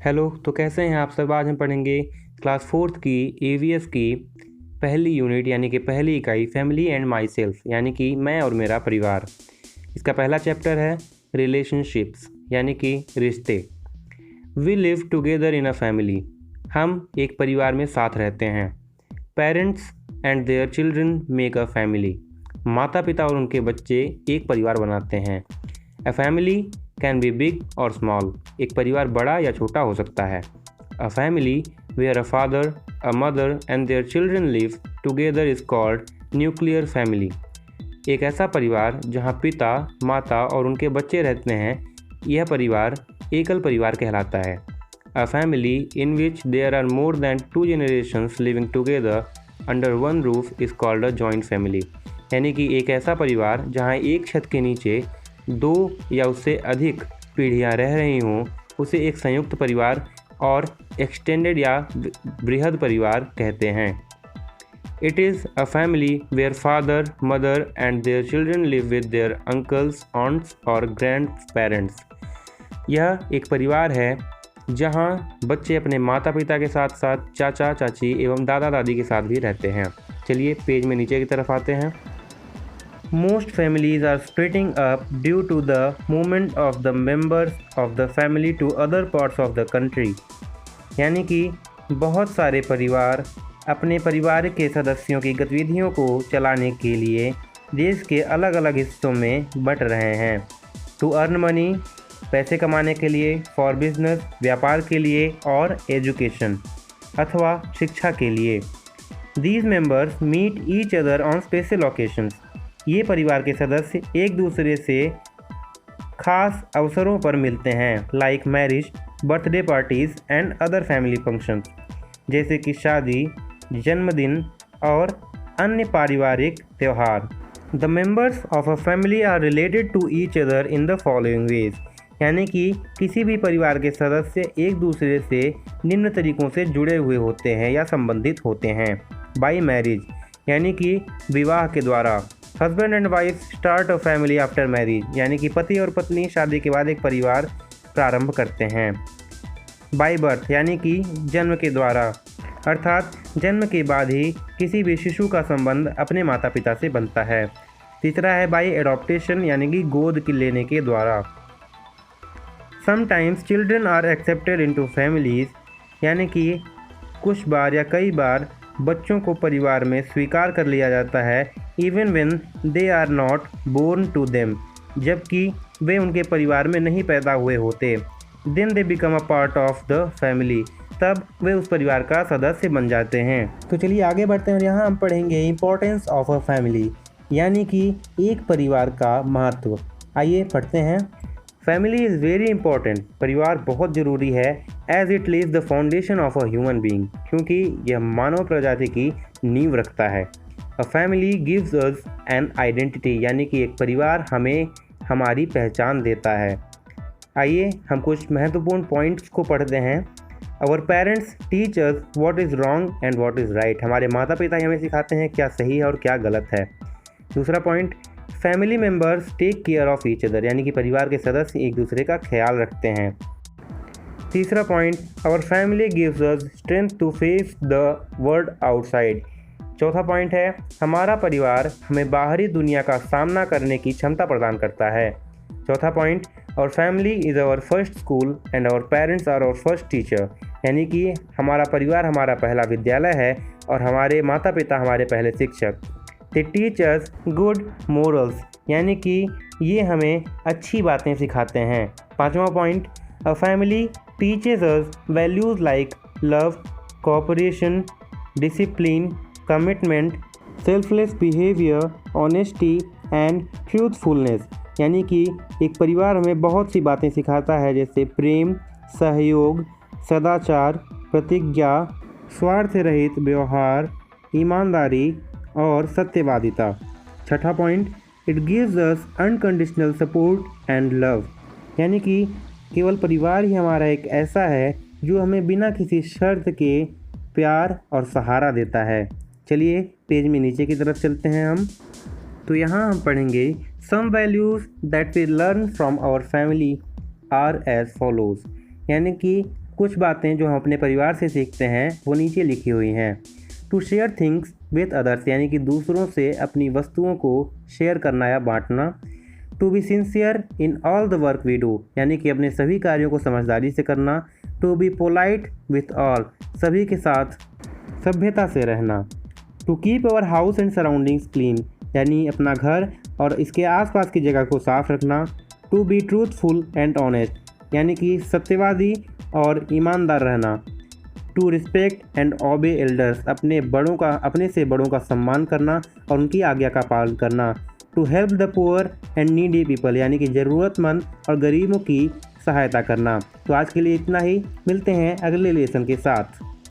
Hello, तो कैसे हैं आप सब। आज हम पढ़ेंगे क्लास फोर्थ की एवीएस की पहली यूनिट यानी कि पहली इकाई फैमिली एंड माई सेल्फ यानी कि मैं और मेरा परिवार। इसका पहला चैप्टर है रिलेशनशिप्स यानी कि रिश्ते। We live together in a family, हम एक परिवार में साथ रहते हैं। Parents and their children make a family, माता पिता और उनके बच्चे एक परिवार बनाते हैं। A family can be big और स्मॉल, एक परिवार बड़ा या छोटा हो सकता है। A family where a father, a mother and their children live together is called nuclear family, एक ऐसा परिवार जहां पिता, माता और उनके बच्चे रहते हैं, यह परिवार एकल परिवार कहलाता है। A family in which there are more than 2 generations living together under one roof is called a joint family, यानी कि एक ऐसा परिवार जहां एक छत के नीचे 2 या उससे अधिक पीढ़ियां रह रही हों, उसे एक संयुक्त परिवार और एक्सटेंडेड या बृहद परिवार कहते हैं। It is a family where father, mother and their children live with their uncles, aunts और ग्रैंड पेरेंट्स। यह एक परिवार है जहां बच्चे अपने माता पिता के साथ साथ चाचा चाची एवं दादा दादी के साथ भी रहते हैं। चलिए पेज में नीचे की तरफ आते हैं। Most families are splitting up due to the movement of the members of the family to other parts of the country, यानी कि बहुत सारे परिवार अपने परिवार के सदस्यों की गतिविधियों को चलाने के लिए देश के अलग अलग हिस्सों में बंट रहे हैं। टू अर्न मनी, पैसे कमाने के लिए, फॉर बिजनेस, व्यापार के लिए, और एजुकेशन अथवा शिक्षा के लिए। These members meet each other on special occasions, ये परिवार के सदस्य एक दूसरे से खास अवसरों पर मिलते हैं, like marriage, birthday parties and other family functions, जैसे कि शादी, जन्मदिन और अन्य पारिवारिक त्यौहार। The members of a family are related to each other in the following ways, यानी कि किसी भी परिवार के सदस्य एक दूसरे से निम्न तरीकों से जुड़े हुए होते हैं या संबंधित होते हैं। बाई मैरिज, यानी कि विवाह के द्वारा। Husband and wife start a family after marriage, यानी कि पति और पत्नी शादी के बाद एक परिवार प्रारंभ करते हैं। बाय बर्थ, यानी कि जन्म के द्वारा, अर्थात जन्म के बाद ही किसी भी शिशु का संबंध अपने माता पिता से बनता है। तीसरा है बाय एडॉप्टेशन, यानी कि गोद के लेने के द्वारा। Sometimes children are accepted into families, यानी कि कुछ बार या कई बार बच्चों को परिवार में स्वीकार कर लिया जाता है, even when they are not born to them, जबकि वे उनके परिवार में नहीं पैदा हुए होते। Then they become a part of the family, तब वे उस परिवार का सदस्य बन जाते हैं। तो चलिए आगे बढ़ते हैं और यहाँ हम पढ़ेंगे इम्पोर्टेंस ऑफ अ फैमिली, यानी कि एक परिवार का महत्व। आइए पढ़ते हैं। फैमिली इज़ वेरी इंपॉर्टेंट, परिवार बहुत ज़रूरी है। As it lays the foundation of a human being, क्योंकि यह मानव प्रजाति की नींव रखता है। A family gives us an identity, यानी कि एक परिवार हमें हमारी पहचान देता है। आइए हम कुछ महत्वपूर्ण पॉइंट्स को पढ़ते हैं। Our parents teach us what is wrong and what is right, हमारे माता पिता हमें सिखाते हैं क्या सही है और क्या गलत है। दूसरा point, family members take care of each other, यानी कि परिवार के सदस्य एक दूसरे का ख्याल रखते हैं। तीसरा point, our family gives us strength to face the world outside. चौथा पॉइंट है, हमारा परिवार हमें बाहरी दुनिया का सामना करने की क्षमता प्रदान करता है। चौथा point, our family is our first school and our parents are our first teacher, यानी कि हमारा परिवार हमारा पहला विद्यालय है और हमारे माता पिता हमारे पहले शिक्षक। They teach us good morals, यानी कि ये हमें अच्छी बातें सिखाते हैं। पाँचवा point, a family teaches us values like love, cooperation, discipline, commitment, selfless behaviour, honesty and truthfulness, यानी कि एक परिवार हमें बहुत सी बातें सिखाता है, जैसे प्रेम, सहयोग, सदाचार, प्रतिज्ञा, स्वार्थ रहित व्यवहार, ईमानदारी और सत्यवादिता। छठा point, it gives us unconditional support and love, यानी कि केवल परिवार ही हमारा एक ऐसा है जो हमें बिना किसी शर्त के प्यार और सहारा देता है। चलिए पेज में नीचे की तरफ चलते हैं हम। तो यहाँ हम पढ़ेंगे some values that we learn from our family are as follows, यानी कि कुछ बातें जो हम अपने परिवार से सीखते हैं वो नीचे लिखी हुई हैं। To share things with others यानी कि दूसरों से अपनी वस्तुओं को शेयर करना या बांटना। To be sincere in all the work we do यानी कि अपने सभी कार्यों को समझदारी से करना। To be polite with all सभी के साथ सभ्यता से रहना। To keep our house and surroundings clean यानी अपना घर और इसके आसपास की जगह को साफ रखना। To be truthful and honest यानी कि सत्यवादी और ईमानदार रहना। To respect and obey elders अपने से बड़ों का सम्मान करना और उनकी आज्ञा का पालन करना। To help the poor and needy people यानी कि ज़रूरतमंद और गरीबों की सहायता करना। तो आज के लिए इतना ही, मिलते हैं अगले लेसन के साथ।